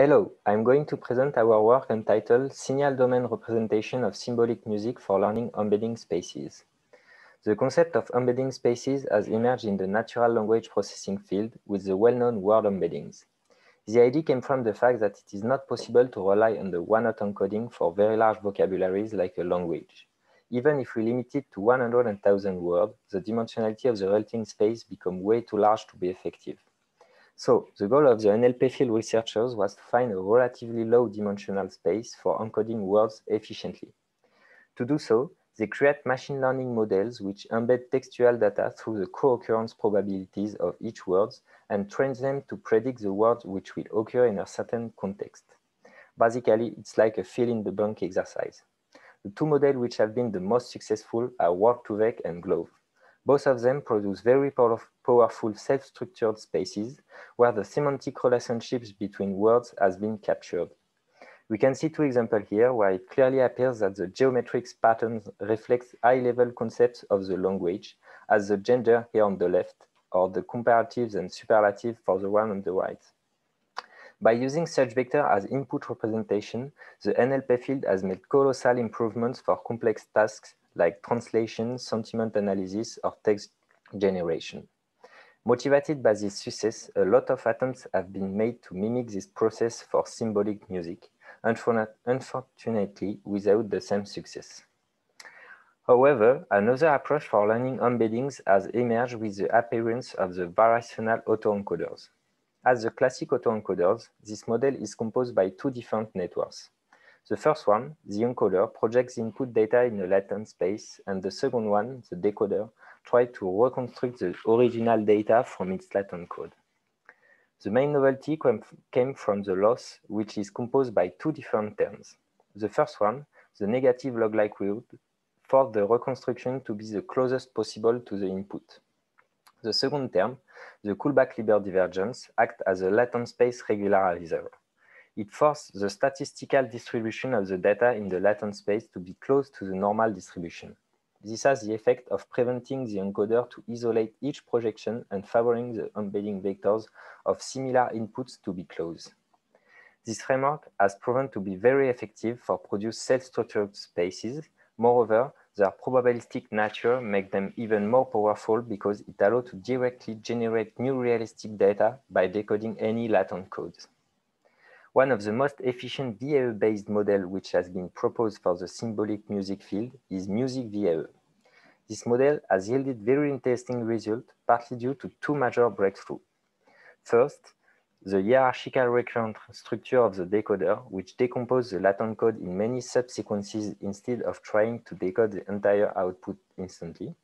Hello, I'm going to present our work entitled Signal Domain Representation of Symbolic Music for Learning Embedding Spaces. The concept of embedding spaces has emerged in the natural language processing field with the well-known word embeddings. The idea came from the fact that it is not possible to rely on the one-hot encoding for very large vocabularies like a language. Even if we limit it to 100,000 words, the dimensionality of the resulting space becomes way too large to be effective. So, the goal of the NLP field researchers was to find a relatively low dimensional space for encoding words efficiently. To do so, they create machine learning models which embed textual data through the co-occurrence probabilities of each word and train them to predict the words which will occur in a certain context. Basically, it's like a fill-in-the-blank exercise. The two models which have been the most successful are Word2Vec and Glove. Both of them produce very powerful self-structured spaces where the semantic relationships between words has been captured. We can see two examples here where it clearly appears that the geometric patterns reflect high-level concepts of the language, as the gender here on the left, or the comparatives and superlatives for the one on the right. By using such vector as input representation, the NLP field has made colossal improvements for complex tasks like translation, sentiment analysis, or text generation. Motivated by this success, a lot of attempts have been made to mimic this process for symbolic music, unfortunately without the same success. However, another approach for learning embeddings has emerged with the appearance of the variational autoencoders. As the classic autoencoders, this model is composed by two different networks. The first one, the encoder, projects the input data in a latent space, and the second one, the decoder, tries to reconstruct the original data from its latent code. The main novelty came from the loss, which is composed by two different terms. The first one, the negative log likelihood, forced the reconstruction to be the closest possible to the input. The second term, the Kullback-Leibler divergence, acts as a latent space regularizer. It forces the statistical distribution of the data in the latent space to be close to the normal distribution. This has the effect of preventing the encoder to isolate each projection and favoring the embedding vectors of similar inputs to be close. This framework has proven to be very effective for produce self-structured spaces. Moreover, their probabilistic nature makes them even more powerful because it allows to directly generate new realistic data by decoding any latent codes. One of the most efficient VAE-based models which has been proposed for the symbolic music field is Music VAE. This model has yielded very interesting results, partly due to two major breakthroughs. First, the hierarchical recurrent structure of the decoder, which decomposes the latent code in many subsequences instead of trying to decode the entire output instantly.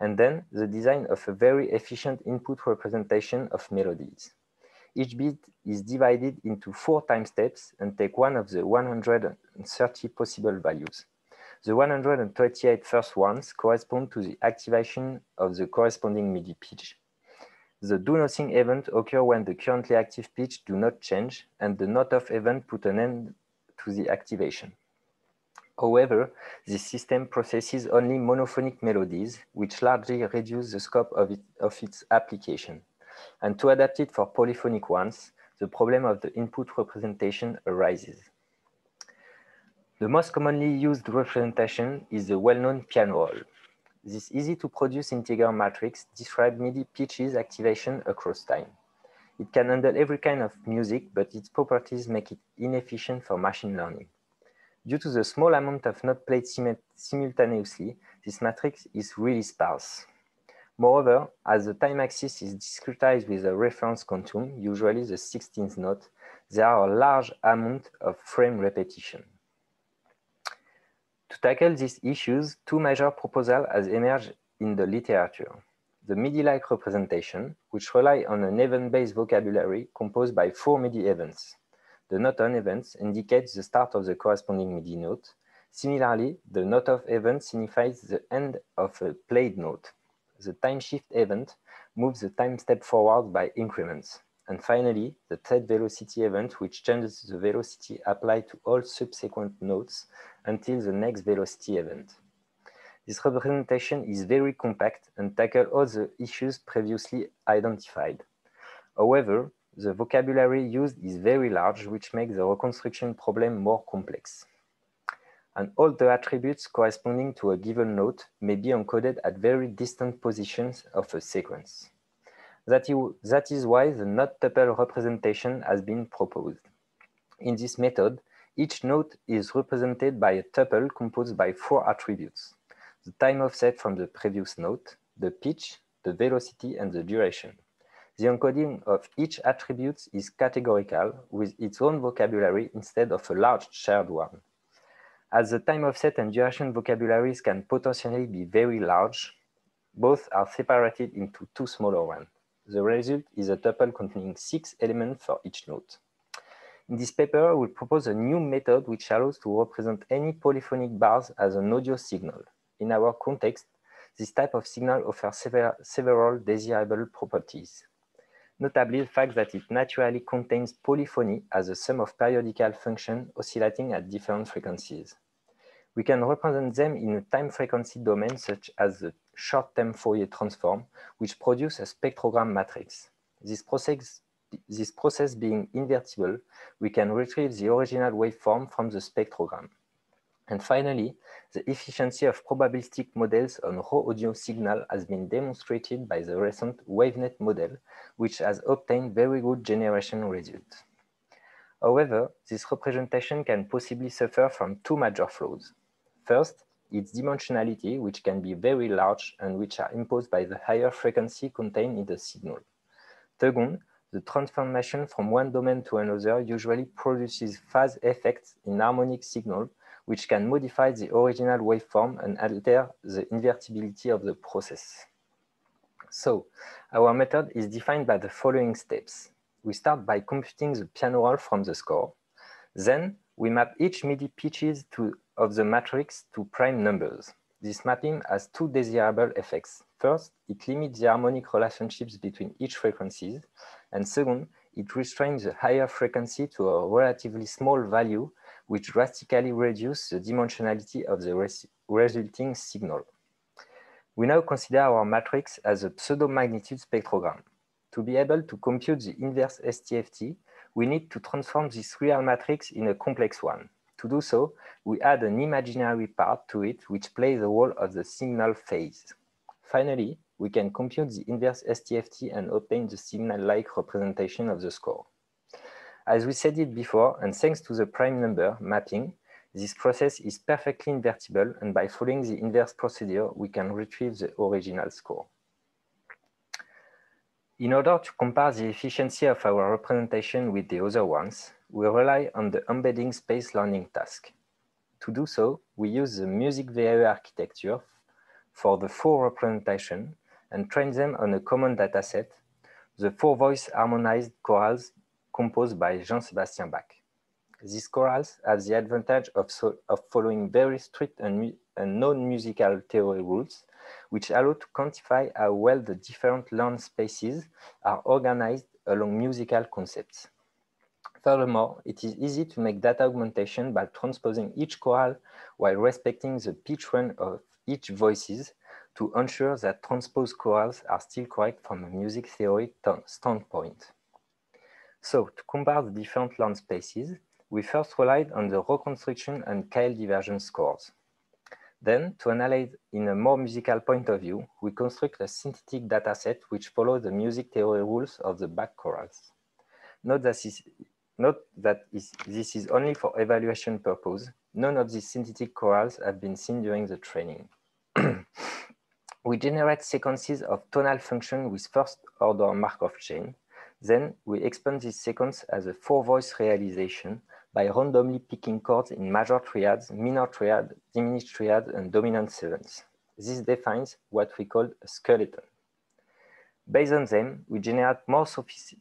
And then the design of a very efficient input representation of melodies. Each bit is divided into 4 time steps and take one of the 130 possible values. The 138 first ones correspond to the activation of the corresponding MIDI pitch. The do-nothing event occurs when the currently active pitch do not change, and the not-off event put an end to the activation. However, this system processes only monophonic melodies, which largely reduce the scope of its application. And to adapt it for polyphonic ones, the problem of the input representation arises. The most commonly used representation is the well-known piano roll. This easy-to-produce integer matrix describes MIDI pitches activation across time. It can handle every kind of music, but its properties make it inefficient for machine learning. Due to the small amount of notes played simultaneously, this matrix is really sparse. Moreover, as the time axis is discretized with a reference quantum, usually the 16th note, there are a large amount of frame repetition. To tackle these issues, two major proposals have emerged in the literature. The MIDI-like representation, which relies on an event-based vocabulary composed by 4 MIDI events. The not-on event indicates the start of the corresponding MIDI note. Similarly, the not-off event signifies the end of a played note. The time shift event moves the time step forward by increments. And finally, the set velocity event, which changes the velocity applied to all subsequent notes until the next velocity event. This representation is very compact and tackles all the issues previously identified. However, the vocabulary used is very large, which makes the reconstruction problem more complex. And all the attributes corresponding to a given note may be encoded at very distant positions of a sequence. That is why the knot-tuple representation has been proposed. In this method, each note is represented by a tuple composed by 4 attributes: the time offset from the previous note, the pitch, the velocity, and the duration. The encoding of each attribute is categorical, with its own vocabulary instead of a large shared one. As the time offset and duration vocabularies can potentially be very large, both are separated into 2 smaller ones. The result is a tuple containing 6 elements for each note. In this paper, we propose a new method which allows to represent any polyphonic bars as an audio signal. In our context, this type of signal offers several desirable properties, notably the fact that it naturally contains polyphony as a sum of periodical functions oscillating at different frequencies. We can represent them in a time-frequency domain such as the short-term Fourier transform, which produces a spectrogram matrix. This process being invertible, we can retrieve the original waveform from the spectrogram. And finally, the efficiency of probabilistic models on raw audio signal has been demonstrated by the recent WaveNet model, which has obtained very good generation results. However, this representation can possibly suffer from 2 major flaws. First, its dimensionality, which can be very large and which are imposed by the higher frequency contained in the signal. Second, the transformation from one domain to another usually produces phase effects in harmonic signal, which can modify the original waveform and alter the invertibility of the process. So, our method is defined by the following steps. We start by computing the piano roll from the score. Then, we map each MIDI pitches of the matrix to prime numbers. This mapping has 2 desirable effects. First, it limits the harmonic relationships between each frequencies, and second, it restrains the higher frequency to a relatively small value, which drastically reduces the dimensionality of the resulting signal. We now consider our matrix as a pseudo-magnitude spectrogram. To be able to compute the inverse STFT, we need to transform this real matrix in a complex one. To do so, we add an imaginary part to it which plays the role of the signal phase. Finally, we can compute the inverse STFT and obtain the signal-like representation of the score. As we said it before, and thanks to the prime number mapping, this process is perfectly invertible, and by following the inverse procedure, we can retrieve the original score. In order to compare the efficiency of our representation with the other ones, we rely on the embedding space learning task. To do so, we use the music VAE architecture for the 4 representations and train them on a common dataset, the 4-voice harmonized chorals composed by Jean-Sébastien Bach. These chorals have the advantage of following very strict and non-musical theory rules, which allow to quantify how well the different learned spaces are organized along musical concepts. Furthermore, it is easy to make data augmentation by transposing each choral while respecting the pitch range of each voices to ensure that transposed chorals are still correct from a music theory standpoint. So, to compare the different learned spaces, we first relied on the reconstruction and KL divergence scores. Then, to analyze in a more musical point of view, we construct a synthetic dataset which follows the music theory rules of the Bach chorals. Note that this is only for evaluation purpose. None of these synthetic chorals have been seen during the training. We generate sequences of tonal function with first-order Markov chain. Then, we expand this sequence as a 4-voice realization by randomly picking chords in major triads, minor triad, diminished triad, and dominant sevenths. This defines what we call a skeleton. Based on them, we generate more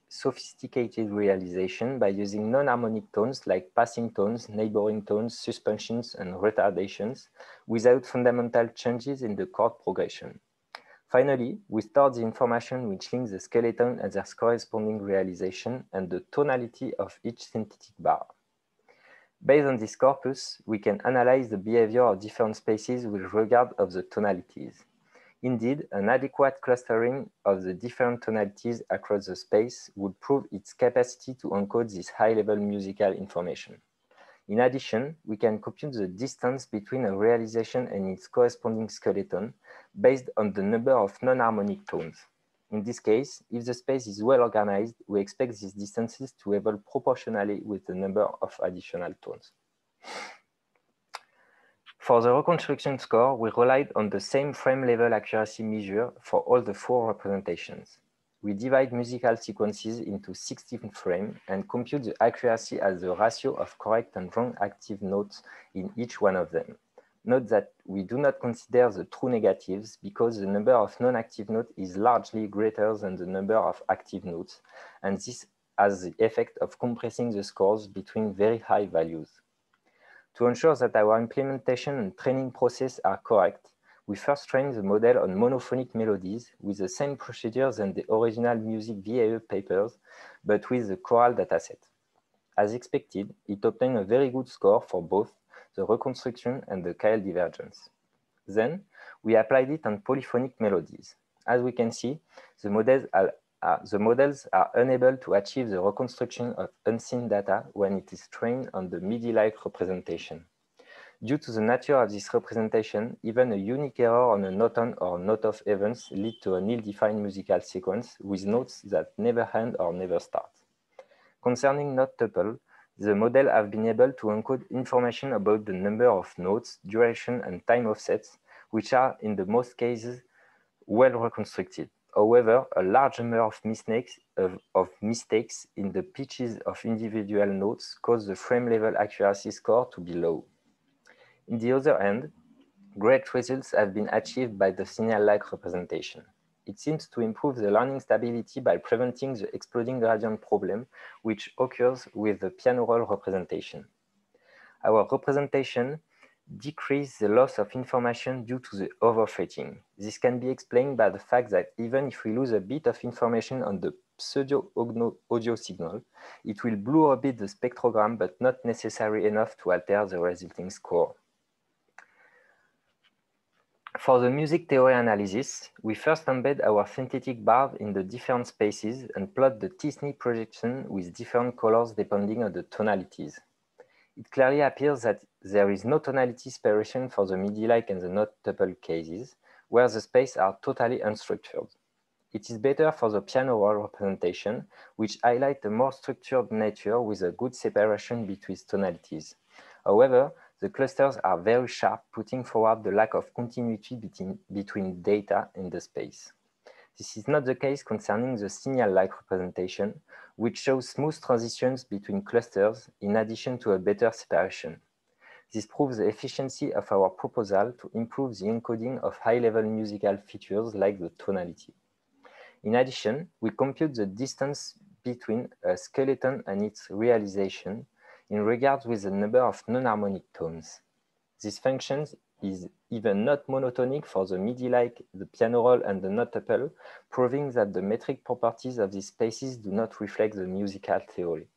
sophisticated realization by using non-harmonic tones like passing tones, neighboring tones, suspensions, and retardations without fundamental changes in the chord progression. Finally, we store the information which links the skeleton and their corresponding realization and the tonality of each synthetic bar. Based on this corpus, we can analyze the behavior of different spaces with regard of the tonalities. Indeed, an adequate clustering of the different tonalities across the space would prove its capacity to encode this high-level musical information. In addition, we can compute the distance between a realization and its corresponding skeleton based on the number of non-harmonic tones. In this case, if the space is well organized, we expect these distances to evolve proportionally with the number of additional tones. For the reconstruction score, we relied on the same frame-level accuracy measure for all the 4 representations. We divide musical sequences into 16 frames and compute the accuracy as the ratio of correct and wrong active notes in each one of them. Note that we do not consider the true negatives because the number of non-active notes is largely greater than the number of active notes, and this has the effect of compressing the scores between very high values. To ensure that our implementation and training process are correct, we first trained the model on monophonic melodies with the same procedures than the original music VAE papers, but with the choral dataset. As expected, it obtained a very good score for both the reconstruction and the KL divergence. Then, we applied it on polyphonic melodies. As we can see, the models are unable to achieve the reconstruction of unseen data when it is trained on the MIDI-like representation. Due to the nature of this representation, even a unique error on a note-on or note-off events lead to an ill-defined musical sequence with notes that never end or never start. Concerning note tuple, the model have been able to encode information about the number of notes, duration, and time offsets, which are, in the most cases, well reconstructed. However, a large number of mistakes in the pitches of individual notes cause the frame-level accuracy score to be low. On the other hand, great results have been achieved by the signal-like representation. It seems to improve the learning stability by preventing the exploding gradient problem, which occurs with the piano roll representation. Our representation decrease the loss of information due to the overfitting. This can be explained by the fact that even if we lose a bit of information on the pseudo-audio signal, it will blur a bit the spectrogram, but not necessary enough to alter the resulting score. For the music theory analysis, we first embed our synthetic bars in the different spaces and plot the t-SNE projection with different colors depending on the tonalities. It clearly appears that there is no tonality separation for the MIDI-like and the note tuple cases, where the spaces are totally unstructured. It is better for the piano roll representation, which highlight a more structured nature with a good separation between tonalities. However, the clusters are very sharp, putting forward the lack of continuity between data in the space. This is not the case concerning the signal-like representation, which shows smooth transitions between clusters in addition to a better separation. This proves the efficiency of our proposal to improve the encoding of high-level musical features like the tonality. In addition, we compute the distance between a skeleton and its realization in regards with the number of non-harmonic tones. This function is even not monotonic for the MIDI-like, the piano roll, and the note tuple, proving that the metric properties of these spaces do not reflect the musical theory.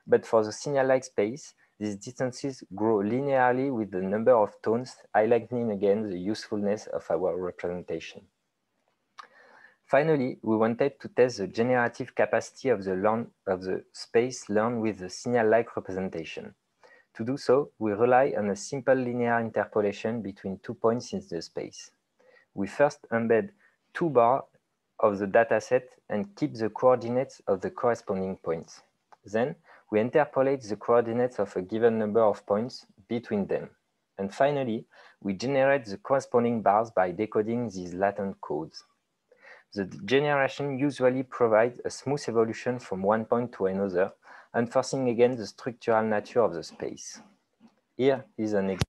But for the signal-like space, these distances grow linearly with the number of tones, highlighting again the usefulness of our representation. Finally, we wanted to test the generative capacity of the space learned with the signal-like representation. To do so, we rely on a simple linear interpolation between 2 points in the space. We first embed 2 bars of the dataset and keep the coordinates of the corresponding points. Then, we interpolate the coordinates of a given number of points between them. And finally, we generate the corresponding bars by decoding these latent codes. The generation usually provides a smooth evolution from one point to another, enforcing again the structural nature of the space. Here is an example.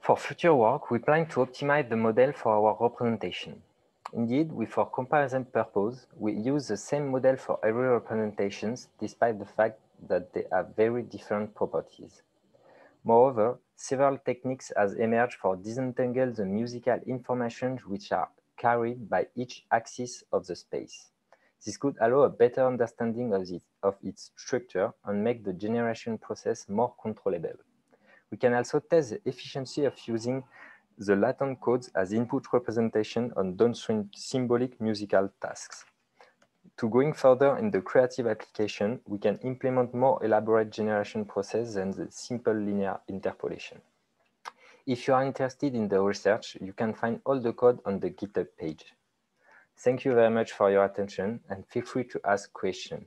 For future work, we plan to optimize the model for our representation. Indeed, for comparison purpose, we use the same model for every representations, despite the fact that they have very different properties. Moreover, several techniques have emerged for disentangle the musical information which are carried by each axis of the space. This could allow a better understanding of its structure and make the generation process more controllable. We can also test the efficiency of using the latent codes as input representation on downstream symbolic musical tasks. To going further in the creative application, we can implement more elaborate generation process than the simple linear interpolation. If you are interested in the research, you can find all the code on the GitHub page. Thank you very much for your attention and feel free to ask questions.